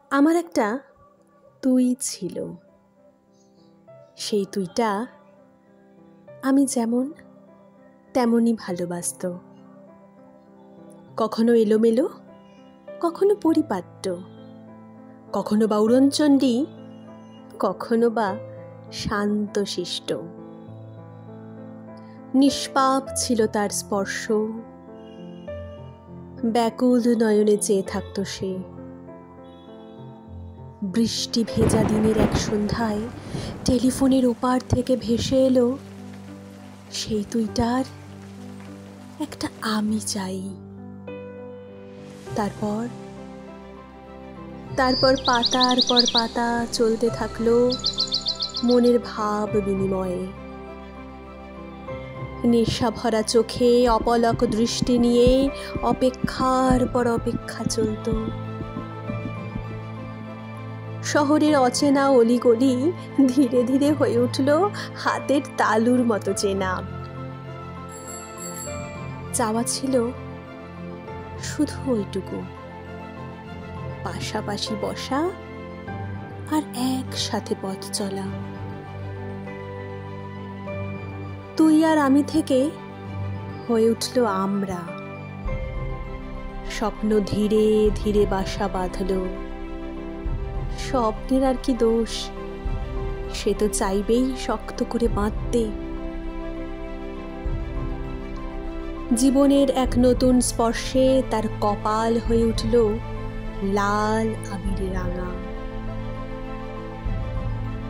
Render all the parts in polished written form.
আমার একটা তুই ছিল। সেই তুইটা আমি যেমন তেমনই ভালোবাসত। কখনো এলোমেলো, কখনো পরিপাট্য, কখনো বা উড়নচণ্ডী, কখনো বা শান্তশিষ্ট। নিষ্পাপ ছিল তার স্পর্শ, ব্যাকুল নয়নে চেয়ে থাকত সে। বৃষ্টি ভেজা দিনের এক সন্ধ্যায় টেলিফোনের ওপার থেকে ভেসে এলো সেই তুইটার একটা আমি চাই। তারপর পাতার পর পাতা চলতে থাকলো মনের ভাব বিনিময়ে। নেশা ভরা চোখে অপলক দৃষ্টি নিয়ে অপেক্ষার পর অপেক্ষা চলত। শহরের অচেনা অলিগলি ধীরে ধীরে হয়ে উঠল হাতের তালুর মতো চেনা। চাওয়া ছিল শুধু ওইটুকু, পাশাপাশি বসা আর একসাথে পথ চলা। তুই আর আমি থেকে হয়ে উঠল আমরা। স্বপ্ন ধীরে ধীরে বাসা বাঁধল। স্বপ্নের আর কি দোষ, সে তো চাইবেই শক্ত করে বাঁধতে। জীবনের এক নতুন স্পর্শে তার কপাল হয়ে উঠল লাল আবিরে রাঙা।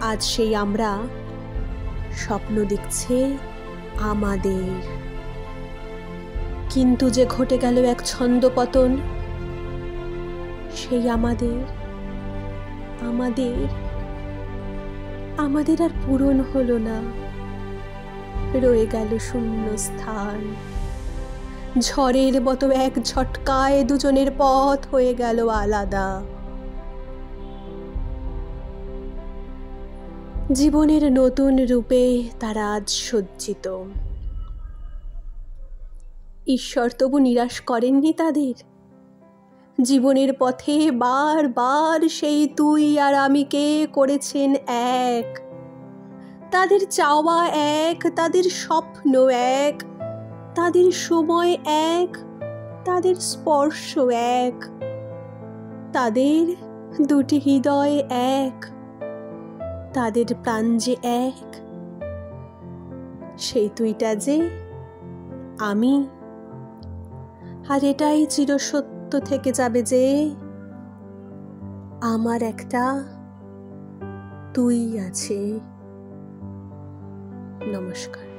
আজ সেই আমরা স্বপ্ন দেখছে আমাদের। কিন্তু যে ঘটে গেল এক ছন্দপতন, সেই আমাদের আর পূরণ হলো না। রয়ে গেল শূন্য স্থান। ঝড়ের মতো এক ঝটকায় দুজনের পথ হয়ে গেল আলাদা। জীবনের নতুন রূপে তারা আজ সজ্জিত। ঈশ্বর তবু নিরাশ করেননি তাদের। জীবনের পথে বারবার সেই তুই আর আমিকে করেছেন এক। তাদের চাওয়া এক, তাদের স্বপ্ন এক, তাদের সময় এক, তাদের স্পর্শ এক, তাদের দুটি হৃদয় এক, তাদের প্রাণ যে এক। সেই তুইটা যে আমি। আর এটাই চিরসত্য থেকে যাবে যে আমার একটা তুই আছে। নমস্কার।